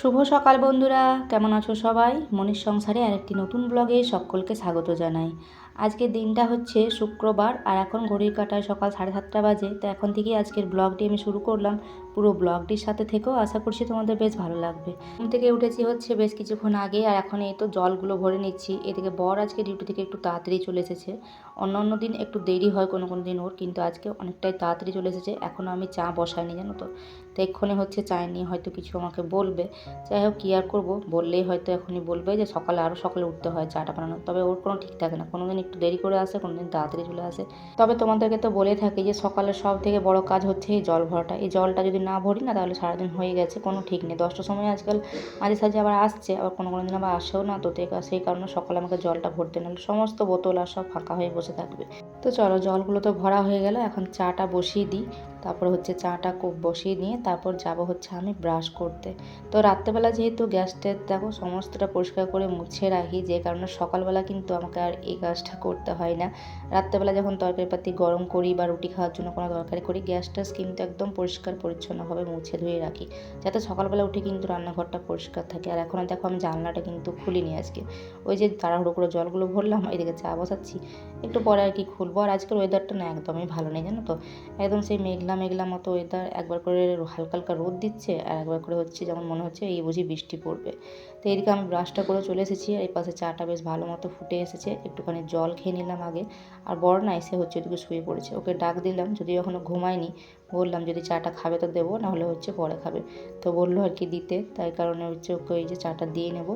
শুভ সকাল বন্ধুরা, কেমন আছো সবাই? মনির সংসারে আরেকটি নতুন ব্লগে সকলকে স্বাগত জানাই। আজকের দিনটা হচ্ছে শুক্রবার আর এখন ঘড়ির কাঁটায় সকাল 7:30 বাজে। তো এখন থেকেই আজকের ব্লগটি আমি শুরু করলাম। পুরো ব্লগটির সাথে থেকেও আশা করছি তোমাদের বেশ ভালো লাগবে। ঘুম থেকে উঠেছি হচ্ছে বেশ কিছুক্ষণ আগে আর এখন এই তো জলগুলো ভরে নিচ্ছি। এদিকে বর আজকে ডিউটি থেকে একটু তাড়াতাড়ি চলে এসেছে। অন্য দিন একটু দেরি হয় কোনো দিন ওর, কিন্তু আজকে অনেকটাই তাড়াতাড়ি চলে এসেছে। এখনও আমি চা বসাইনি, জানো তো। তো এক্ষুনি হচ্ছে চায় নিয়ে হয়তো কিছু আমাকে বলবে। যাই হোক, কী আর করবো, বললেই হয়তো এখনই বলবে যে আরও সকালে উঠতে হয় চাটা বানানো। তবে ওর কোনো ঠিক থাকে না, কোনো দিন একটু দেরি করে আসে, কোনো দিন তাড়াতাড়ি চলে আসে। তবে তোমাদেরকে তো বলে থাকি যে সকালের সব থেকে বড় কাজ হচ্ছে এই জল ভরাটা। এই জলটা যদি না ভরি না তাহলে সারাদিন হয়ে গেছে, কোনো ঠিক নেই। 10টার সময় আজকাল মাঝে সাঝে আবার আসছে, আবার কোনো দিন আবার আসেও না। তো সেই কারণে সকালে আমাকে জলটা ভরতে নাহলে সমস্ত বোতল আর সব ফাঁকা হয়ে বসে থাকবে। তো চলো, জলগুলো তো ভরা হয়ে গেল, এখন চাটা বসিয়ে দিই। তারপর হচ্ছে চাটা বসিয়ে নিয়ে তারপর যাব হচ্ছে আমি ব্রাশ করতে। তো রাত্রেবেলা যেহেতু গ্যাসটা দেখো সমস্তটা পরিষ্কার করে মুছে রাখি, যে কারণে সকালবেলা কিন্তু আমাকে আর এই কাজটা করতে হয় না। রাত্রেবেলা যখন তরকারিপাতি গরম করি বা রুটি খাওয়ার জন্য কোনো তরকারি করি, গ্যাসটা কিন্তু একদম পরিষ্কার পরিচ্ছন্নভাবে মুছে ধুয়ে রাখি, যাতে সকালবেলা উঠে কিন্তু রান্নাঘরটা পরিষ্কার থাকে। আর এখন দেখো আমি জানলাটা কিন্তু খুলিনি আজকে। ওই যে তাড়াহুড়ো করে জলগুলো ভরলাম, এদিকে চা বসাচ্ছি, একটু পরে আর কি খুলবো। আর আজকের ওয়েদারটা না একদমই ভালো নেই, জানো তো। একদম সেই মেঘলা মতো ওয়েদার, একবার করে হালকা হালকা রোদ দিচ্ছে আর একবার করে হচ্ছে যেমন মনে হচ্ছে এই বুঝি বৃষ্টি পড়বে। তো এদিকে আমি ব্রাশটা করে চলে এসেছি আর এই পাশে চাটা বেশ ভালো মতো ফুটে এসেছে। একটুখানি জল খেয়ে নিলাম আগে। আর বড় না এসে হচ্ছে ওদিকে শুয়ে পড়েছে, ওকে ডাক দিলাম, যদিও এখনও ঘুমায়নি। বললাম যদি চাটা খাবে তো দেবো, নাহলে হচ্ছে পরে খাবে। তো বললো আর কি দিতে, তাই কারণে হচ্ছে ওকে এই যে চাটা দিয়ে নেবো।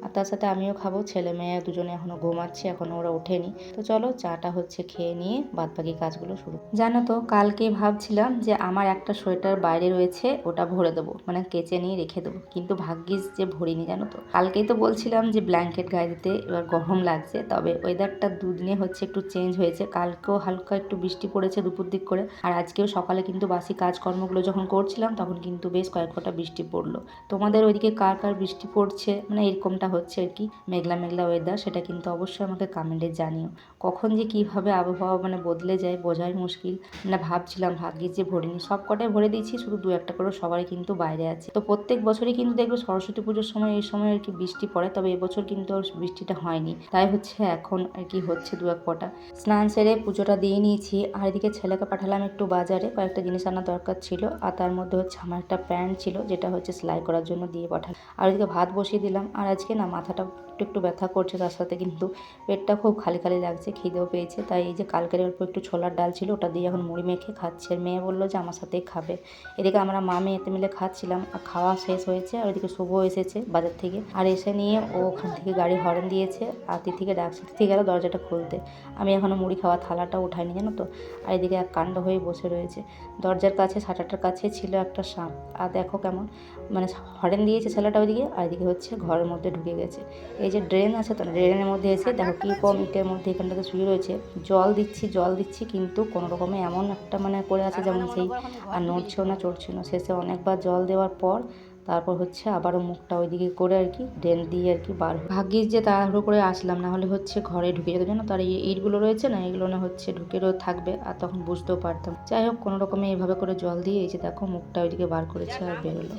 আর তার সাথে আমিও খাবো। ছেলে মেয়ে দুজনে এখনও ঘুমাচ্ছে, এখনও ওরা ওঠেনি। তো চলো চাটা হচ্ছে খেয়ে নিয়ে বাদবাকি কাজগুলো শুরু। জানো তো, কালকে ভাবছিলাম যে আমার একটা সোয়েটার বাইরে রয়েছে, ওটা ভরে দেবো, মানে কেচে নিয়ে রেখে দেবো, কিন্তু ভাগ্যিস যে ভরিনি, জানো তো। কালকেই তো বলছিলাম যে ব্ল্যাঙ্কেট গায়ে দিতে, এবার গরম লাগছে। তবে ওয়েদারটা দুদিনে হচ্ছে একটু চেঞ্জ হয়েছে। কালকেও হালকা একটু বৃষ্টি পড়েছে দুপুর দিক করে, আর আজকেও সকালে কিন্তু বাসি কাজকর্মগুলো যখন করছিলাম তখন কিন্তু বেশ কয়েক ফোঁটা বৃষ্টি পড়লো। তোমাদের ওইদিকে কার কার বৃষ্টি পড়ছে, মানে এরকমটা হচ্ছে আর কি, মেঘলা ওয়েদার, সেটা কিন্তু অবশ্যই আমাকে কমেন্টে জানিও। কখন যে কীভাবে আবহাওয়া মানে বদলে যায় বোঝাই মুশকিল। মানে ভাবছিলাম ভাগ্যিস যে ভরিনি, সব কটাই ভরে দিয়েছি, শুধু 2-1টা করে সবাই কিন্তু বাইরে আছে। তো প্রত্যেক বছরই কিন্তু দেখবে সরস্বতী পুজোর সময় এই সময় আর কি বৃষ্টি পড়ে, তবে এবছর কিন্তু বৃষ্টিটা হয়নি। তাই হচ্ছে এখন আর কি হচ্ছে 2-1 ফোঁটা। স্নান সেরে পুজোটা দিয়ে নিয়েছি। আর এদিকে ছেলেকে পাঠালাম একটু বাজারে, কয়েকটা জিনিস আনার দরকার ছিল। আর তার মধ্যে হচ্ছে আমার একটা প্যান্ট ছিল, যেটা হচ্ছে সেলাই করার জন্য দিয়ে পাঠালাম। আর এদিকে ভাত বসিয়ে দিলাম। আর আজকে না মাথাটা একটু ব্যথা করছে, তার সাথে কিন্তু পেটটা খুব খালি খালি লাগছে, খিদেও পেয়েছে। তাই এই যে কালকের অল্প একটু ছোলার ডাল ছিল, ওটা দিয়ে এখন মুড়ি মেখে খাচ্ছে। আর মেয়ে বললো যে আমার সাথেই খাবে। এদিকে আমরা মা মেয়ে এতে মিলে খাচ্ছিলাম, আর খাওয়া শেষ হয়েছে। আর ওইদিকে শুভ এসেছে বাজার থেকে, আর এসে নিয়ে ও ওখান থেকে গাড়ি হর্ন দিয়েছে আর তিথিকে ডাকছে। তিথি গেল দরজাটা খুলতে, আমি এখনও মুড়ি খাওয়া থালাটা উঠাইনি, জানো তো। আর এদিকে এক কাণ্ড হয়ে বসে রয়েছে। দরজার কাছে সাটাটার কাছে ছিল একটা সাপ, আর দেখো কেমন মানে হর্ন দিয়েছে ছেলেটা ওইদিকে, আর এদিকে হচ্ছে ঘরের মধ্যে ঢুকে গেছে। এই যে ড্রেন আছে তো, ড্রেনের মধ্যে এসে দেখো কী কম ইটের মধ্যে এখানটাতে শুয়ে রয়েছে। জল দিচ্ছি কিন্তু কোনো রকমে এমন একটা মানে করে আছে যেমন সেই আর নড়ছেও না চড়ছেও না। শেষে অনেকবার জল দেওয়ার পর তারপর হচ্ছে আবারও মুখটা ওইদিকে করে আর কি ড্রেন দিয়ে আর কি বার। ভাগ্যিস যে তাড়াহুড়ো করে আসলাম, না হলে হচ্ছে ঘরে ঢুকে যেত, জানো। তার এই ইটগুলো রয়েছে না, এগুলো না হচ্ছে ঢুকেও থাকবে, আর তখন বুঝতেও পারতাম। যাই হোক, কোনো রকমে এইভাবে করে জল দিয়ে এই যে দেখো মুখটা ওইদিকে বার করেছে আর বেরোলো।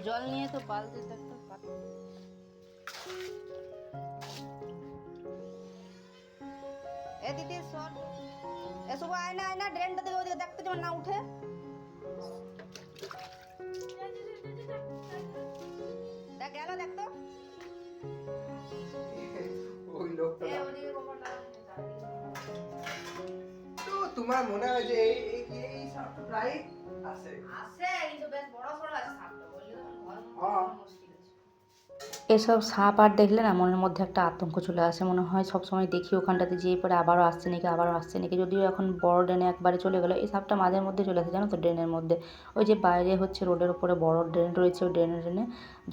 জল নিয়ে তো বালতি এ দিদি সর, এসব আয়না ড্রেনটা থেকে ওদিকে দেখতে যেমন না উঠে। দেখ গেল, দেখ তো ওই লোকটা। তো তোমার মনে হয় যে এই সাপটা প্রায় আছে কিন্তু বেশ বড় সড় আছে সাপটা, বললে ঘর মুশকিল। এসব সাপ আর দেখলে না মনের মধ্যে একটা আতঙ্ক চলে আসে, মনে হয় সবসময় দেখি ওখানটাতে যেয়ে পরে আবারও আসছে নাকি। যদিও এখন বড় ড্রেনে একবারে চলে গেলো, এই সাপটা মাঝের মধ্যে চলে আসে, জানো তো, ড্রেনের মধ্যে। ওই যে বাইরে হচ্ছে রোডের উপরে বড় ড্রেন রয়েছে, ওই ড্রেনে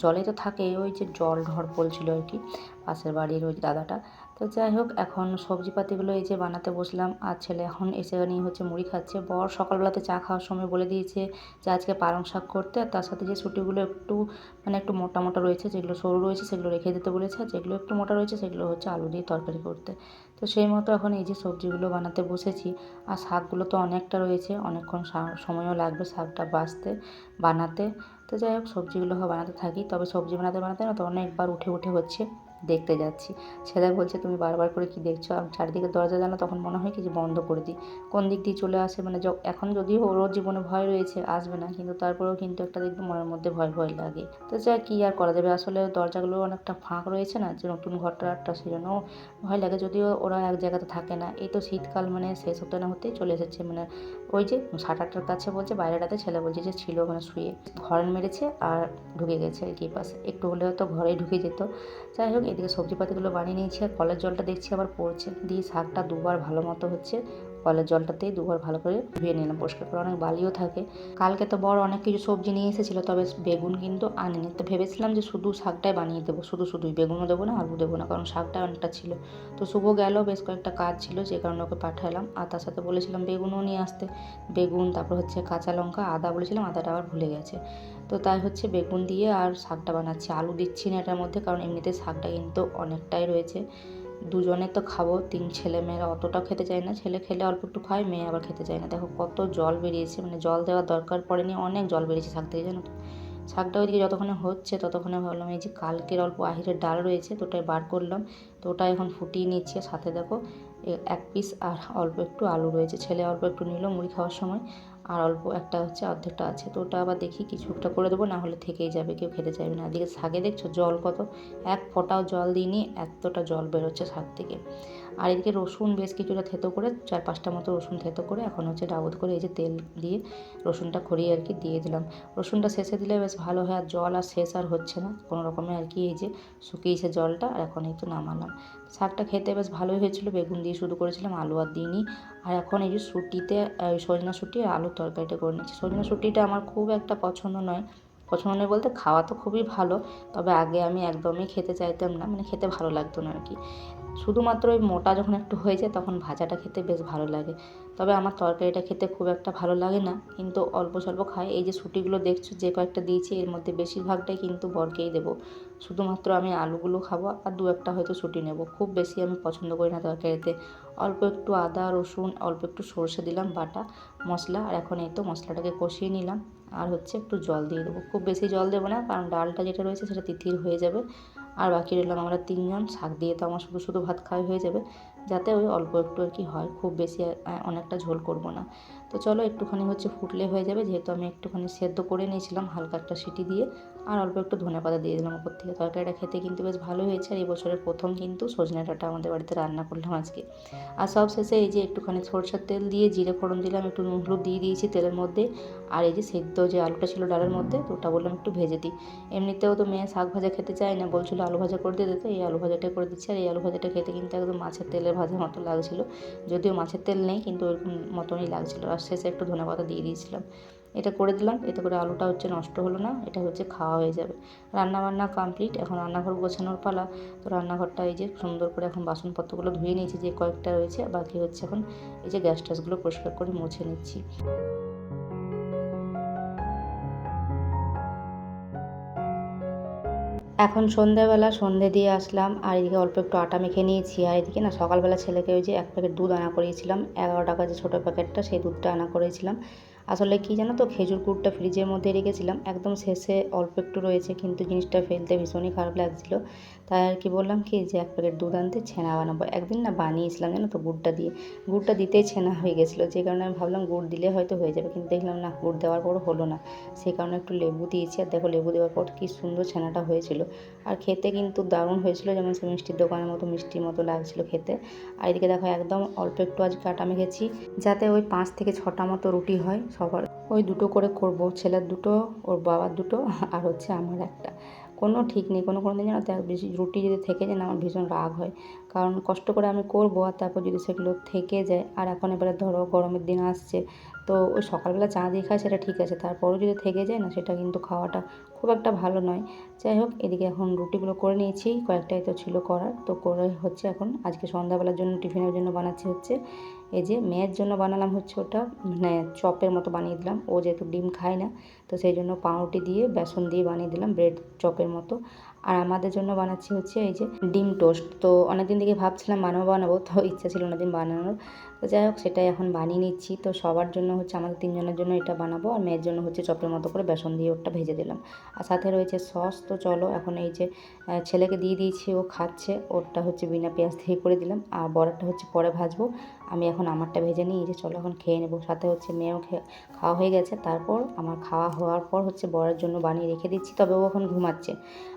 জলে তো থাকে। ওই যে জল ঢর বলছিল আর কি পাশের বাড়ির ওই দাদাটা, তো যাই হোক, এখন সবজিপাতিগুলো এই যে বানাতে বসলাম, আর ছেলে এখন এসে নিয়ে হচ্ছে মুড়ি খাচ্ছে। বর সকালবেলাতে চা খাওয়ার সময় বলে দিয়েছে যে আজকে পালং শাক করতে, আর তার সাথে যে শুঁটিগুলো একটু মোটা মোটা রয়েছে, যেগুলো সরু রয়েছে সেগুলো রেখে দিতে বলেছে, আর যেগুলো একটু মোটা রয়েছে সেগুলো হচ্ছে আলু দিয়ে তরকারি করতে। তো সেই মতো এখন এই যে সবজিগুলো বানাতে বসেছি। আর শাকগুলো তো অনেকটা রয়েছে, অনেকক্ষণ সময়ও লাগবে শাকটা বানাতে। তো যাই হোক, সবজিগুলো বানাতে থাকি। তবে সবজি বানাতে বানাতে না তো অনেকবার উঠে উঠে হচ্ছে দেখতে যাচ্ছি। ছেলে বলছে তুমি বারবার করে কি দেখছো? আর চারিদিকে দরজা জানলা তখন মনে হয় কি যে বন্ধ করে দিই, কোন দিক দিয়ে চলে আসে। মানে এখন যদিও ওর জীবনে ভয় রয়েছে, আসবে না, কিন্তু তারপরেও কিন্তু একটা দেখবে মনের মধ্যে ভয় ভয় লাগে। তো যাই কী আর করা যাবে, আসলে দরজাগুলো অনেকটা ফাঁক রয়েছে না, যে নতুন ঘরটা সেজন্য ভয় লাগে। যদিও ওরা এক জায়গাতে থাকে না, এই তো শীতকাল মানে শেষ হতে না হতেই চলে এসেছে। মানে ওই যে 7-8টার কাছে বলছে, বাইরেটাতে ছেলে বলছে যে ছিল মানে শুয়ে হর্ন মেরেছে আর ঢুকে গেছে আর কি পাশে, একটু হলে হয়তো ঘরেই ঢুকে যেত। যাই হোক, এদিকে সবজিপাতিগুলো বানিয়ে নিয়েছি, আর কলের জলটা দেখছি আবার পড়ছে, দিয়ে শাকটা দুবার ভালো মতো হচ্ছে কলের জলটাতেই দুবার ভালো করে ধুয়ে নিলাম, পরিষ্কার করে, অনেক বালিও থাকে। কালকে তো বড় অনেক কিছু সবজি নিয়ে এসেছিলো, তবে বেগুন কিন্তু আনিনি। তো ভেবেছিলাম যে শুধু শাকটাই বানিয়ে দেবো, শুধুই বেগুনও দেবো না, আলু দেবো না, কারণ শাকটা অনেকটা ছিল। তো শুভ গেল, বেশ কয়েকটা কাজ ছিল যে কারণে ওকে পাঠালাম। আর তার সাথে বলেছিলাম বেগুনও নিয়ে আসতে, বেগুন, তারপর হচ্ছে কাঁচা লঙ্কা, আদা বলেছিলাম, আদাটা আবার ভুলে গেছে। তো তাই হচ্ছে বেগুন দিয়ে আর শাকটা বানাচ্ছি, আলু দিচ্ছি না এটার মধ্যে, কারণ এমনিতে শাকটা কিন্তু অনেকটাই রয়েছে। দুজনে তো খাবো, 3 ছেলে মেয়েরা অতটাও খেতে চায় না, ছেলে খেলে অল্প একটু খায়, মেয়ে আবার খেতে চায় না। দেখো কত জল বেরিয়েছে, মানে জল দেওয়ার দরকার পড়েনি, অনেক জল বেরিয়েছে শাক থেকে, জানো তো। শাকটা ওইদিকে যতক্ষণে হচ্ছে ততক্ষণে ভাবলাম এই যে কালকের অল্প আহিরের ডাল রয়েছে, তো ওটাই বার করলাম। তো ওটা এখন ফুটিয়ে নিচ্ছে, সাথে দেখো 1 পিস আর অল্প একটু আলু রয়েছে, ছেলে অল্প একটু নিল মুড়ি খাওয়ার সময়, আর অল্প একটা হচ্ছে অর্ধেকটা আছে। তো ওটা আবার দেখি কিছু একটা করে দেবো, না হলে থেকেই যাবে, কেউ খেতে চাইবে না। এদিকে শাকে দেখছো জল কত, 1 ফোঁটাও জল দিইনি, এতটা জল বেরোচ্ছে শাক থেকে। আর এদিকে রসুন বেশ কিছুটা থেতো করে, 4-5টা মতো রসুন থেতো করে এখন হচ্ছে ডাবুত করে এই যে তেল দিয়ে রসুনটা খড়িয়ে আর কি দিয়ে দিলাম। রসুনটা শেষে দিলে বেশ ভালো হয়, আর জল আর শেষ আর হচ্ছে না কোনো রকমে আর কি, এই যে শুকিয়েছে জলটা, আর এখন এই তো নামালাম। শাকটা খেতে বেশ ভালোই হয়েছিল, বেগুন দিয়ে শুরু করেছিলাম, আলু আর দিইনি। আর এখন এই যে সজনা শুঁটি আর আলুর তরকারিটা করে নিচ্ছি। সজনা শুঁটিটা আমার খুব একটা পছন্দ নয়, বলতে খাওয়া তো খুবই ভালো, তবে আগে আমি একদমই খেতে চাইতাম না, মানে খেতে ভালো লাগতো না আর কি। শুধুমাত্র ওই মোটা যখন একটু হয়ে যায় তখন ভাজাটা খেতে বেশ ভালো লাগে, তবে আমার তরকারিটা খেতে খুব একটা ভালো লাগে না, কিন্তু অল্প স্বল্প খাই। এই যে শুঁটিগুলো দেখছো যে কয়েকটা দিয়েছি, এর মধ্যে বেশিরভাগটাই কিন্তু বরকেই দেবো, শুধুমাত্র আমি আলুগুলো খাবো আর 2-1টা হয়তো শুঁটি নেব, খুব বেশি আমি পছন্দ করি না তরকারিতে। অল্প একটু আদা রসুন, অল্প একটু সরষে দিলাম বাটা মশলা, আর এখন এই তো মশলাটাকে কষিয়ে নিলাম, আর হচ্ছে একটু জল দিয়ে দেবো, খুব বেশি জল দেবো না, কারণ ডালটা যেটা রয়েছে সেটা তিথির হয়ে যাবে। আর বাকি রইলাম আমরা 3 জন, শাক দিয়ে তো আমার শুধু ভাত খাওয়াই হয়ে যাবে, যাতে ওই অল্প একটু আর কি হয়, খুব বেশি অনেকটা ঝোল করব না। তো চলো একটুখানি হচ্ছে ফুটলে হয়ে যাবে, যেহেতু আমি একটুখানি সেদ্ধ করে নিয়েছিলাম হালকা একটা সিটি দিয়ে, আর অল্প একটু ধনেপাতা দিয়ে দিলাম উপর থেকে। তরকারিটা খেতে কিন্তু বেশ ভালোই হয়েছে, আর এই বছরের প্রথম কিন্তু সজনে ডাঁটা আমাদের বাড়িতে রান্না করলাম আজকে। আর সব শেষে এই যে একটুখানি সরষের তেল দিয়ে জিরে ফোড়ন দিলাম, একটু নুন হলুদ দিয়ে দিয়েছি তেলের মধ্যে, আর এই যে সেদ্ধ যে আলুটা ছিল ডালের মধ্যে, তো ওটা বললাম একটু ভেজে দিই। এমনিতেও তো মেয়ে শাক ভাজা খেতে চায় না, বলছিল আলু ভাজা করে দিয়ে দিতে, এই আলু ভাজাটা করে দিচ্ছি। আর এই আলু ভাজাটা খেতে কিন্তু একদম মাছের তেলের ভাজা মতো লাগছিলো, যদিও মাছের তেল নেই কিন্তু ওরকম মতনই লাগছিলো। আর শেষে একটু ধনেপাতা দিয়ে দিয়েছিলাম, এটা করে দিলাম, এতে করে আলুটা হচ্ছে নষ্ট হলো না, এটা হচ্ছে খাওয়া হয়ে যাবে। রান্নাবান্না কমপ্লিট, এখন রান্নাঘর গোছানোর পালা। তো রান্নাঘরটা এই যে সুন্দর করে এখন বাসনপত্রগুলো ধুয়ে নিয়েছি, যে কয়েকটা রয়েছে, বাকি হচ্ছে এখন এই যে গ্যাস ট্যাসগুলো পরিষ্কার করে মুছে নিচ্ছি। এখন সন্ধ্যাবেলা সন্ধে দিয়ে আসলাম, আর এদিকে অল্প একটু আটা মেখে নিয়েছি, আর এদিকে না সকালবেলা ছেলেকে ওই যে 1 প্যাকেট দুধ আনা করিয়েছিলাম, 11 টাকা যে ছোটো প্যাকেটটা, সেই দুধটা আনা করেছিলাম। আসলে কি জানো তো, খেজুর গুড়টা ফ্রিজের মধ্যে রেখেছিলাম, একদম শেষে অল্প একটু রয়েছে, কিন্তু জিনিসটা ফেলতে ভীষণই খারাপ লাগছিলো। তাই আর কি বললাম কি যে 1 প্যাকেট দুধ আনতে, ছানা বানাবো। একদিন না বানিয়েছিলাম জানো তো গুড়টা দিয়ে, গুড়টা দিতেই ছানা হয়ে গেছিলো, যে কারণে আমি ভাবলাম গুড় দিলে হয়তো হয়ে যাবে, কিন্তু দেখলাম না, গুড় দেওয়ার পরও হলো না, সেই কারণে একটু লেবু দিয়েছি। আর দেখো লেবু দেওয়ার পর কী সুন্দর ছানাটা হয়েছিল, আর খেতে কিন্তু দারুণ হয়েছিল, যেমন সে মিষ্টির দোকানের মতো মিষ্টির মতো লাগছিলো খেতে। আর এদিকে দেখো একদম অল্প একটু আজকে আটা মেখেছি, যাতে ওই 5 থেকে 6টা মতো রুটি হয় সবার, ওই 2টো করে করব, ছেলের 2টো, ওর বাবার 2টো, আর হচ্ছে আমার একটা। কোনো ঠিক নেই, কোনো দিন জানো তো বেশি রুটি যদি থেকে যায় না, আমার ভীষণ রাগ হয়, কারণ কষ্ট করে আমি করবো আর তারপর যদি সেগুলো থেকে যায়। আর এখন এবারে ধরো গরমের দিন আসছে, তো ওই সকালবেলা চা দিয়ে খায় সেটা ঠিক আছে, তারপরেও যদি থেকে যায় না সেটা কিন্তু খাওয়াটা খুব একটা ভালো নয়। যাই হোক, এদিকে এখন রুটিগুলো করে নিয়েছি, কয়েকটাই তো ছিল করার, তো করে হচ্ছে এখন আজকে সন্ধ্যাবেলার জন্য টিফিনের জন্য বানাচ্ছি হচ্ছে এই যে মেয়ের জন্য বানালাম হচ্ছে ওটা মানে চপের মতো বানিয়ে দিলাম। ও যেহেতু ডিম খায় না তো সেই জন্য পাউরুটি দিয়ে বেসন দিয়ে বানিয়ে দিলাম ব্রেড চপের মতো। আর আমাদের জন্য বানাচ্ছি হচ্ছে এই যে ডিম টোস্ট। তো অনেকদিন থেকে ভাবছিলাম বানাবো, তো ইচ্ছা ছিল অনেকদিন বানানোর। তো যাই হোক, সেটাই এখন বানিয়ে নিচ্ছি। তো সবার জন্য হচ্ছে আমাদের 3 জনের জন্য এটা বানাবো, আর মেয়ের জন্য হচ্ছে চপের মতো করে বেসন দিয়ে ওটা ভেজে দিলাম। আর সাথে রয়েছে সস। তো চলো এখন এই যে ছেলেকে দিয়ে দিয়েছি, ও খাচ্ছে, ওরটা হচ্ছে বিনা পেঁয়াজ দিয়ে করে দিলাম, আর বড়াটা হচ্ছে পরে ভাজবো। আমি এখন আমারটা ভেজে নিই, এই যে চলো এখন খেয়ে নেবো। সাথে হচ্ছে মেয়েও খাওয়া হয়ে গেছে, তারপর আমার খাওয়া হওয়ার পর হচ্ছে বরের জন্য বানিয়ে রেখে দিচ্ছি। তবে ও এখন ঘুমাচ্ছে,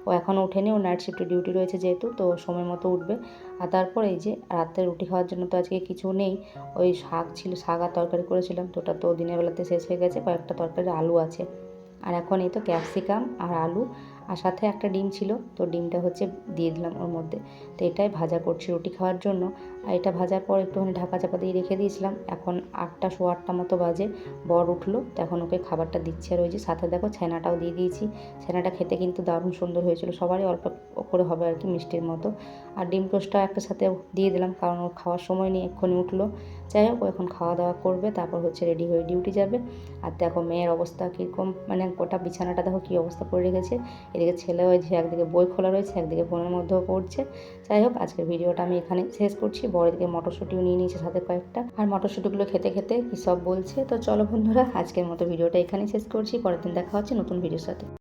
ও এখন ওঠেনি, ও নাইট শিফটে ডিউটি রয়েছে যেহেতু, তো সময় মতো উঠবে। আর তারপর এই যে রাতে রুটি খাওয়ার জন্য তো আজকে কিছু নেই, ওই শাক ছিল, শাক আর তরকারি করেছিলাম, তো ওটা তো দিনের বেলাতে শেষ হয়ে গেছে, কয়েকটা তরকারি আলু আছে। আর এখন এই তো ক্যাপসিকাম আর আলু আর সাথে একটা ডিম ছিল, তো ডিমটা হচ্ছে দিয়ে দিলাম ওর মধ্যে। তো এটাই ভাজা করছি রুটি খাওয়ার জন্য। আর এটা ভাজার পর একটুখানি ঢাকা চাপা দিয়ে রেখে দিয়েছিলাম। এখন 8টা সোয়া 8টা মতো বাজে, বর উঠলো, তো এখন ওকে খাবারটা দিচ্ছে। আর ওই যে সাথে দেখো ছানাটাও দিয়ে দিয়েছি। ছানাটা খেতে কিন্তু দারুণ সুন্দর হয়েছিল, সবারই অল্প করে হবে আর কি, মিষ্টির মতো। আর ডিম টোস্টটা একটা সাথে দিয়ে দিলাম, কারণ ওর খাওয়ার সময় নিয়ে এক্ষুনি উঠলো। যাই হোক, ও এখন খাওয়া দাওয়া করবে, তারপর হচ্ছে রেডি হয়ে ডিউটি যাবে। আর দেখো মেয়ের অবস্থা কীরকম, মানে গোটা বিছানাটা দেখো কী অবস্থা করে রেখেছে। এদিকে ছেলে ওই যে একদিকে বই খোলা রয়েছে, একদিকে ফোনের মধ্যেও পড়ছে। যাই হোক, আজকের ভিডিওটা আমি এখানে শেষ করছি। বড় দিকে মটরশুঁটিও নিয়ে নিয়েছে সাথে কয়েকটা, আর মটরশুঁটিগুলো খেতে খেতে কী সব বলছে। তো চলো বন্ধুরা, আজকের মতো ভিডিওটা এখানেই শেষ করছি, পরের দিন দেখা হচ্ছে নতুন ভিডিওর সাথে।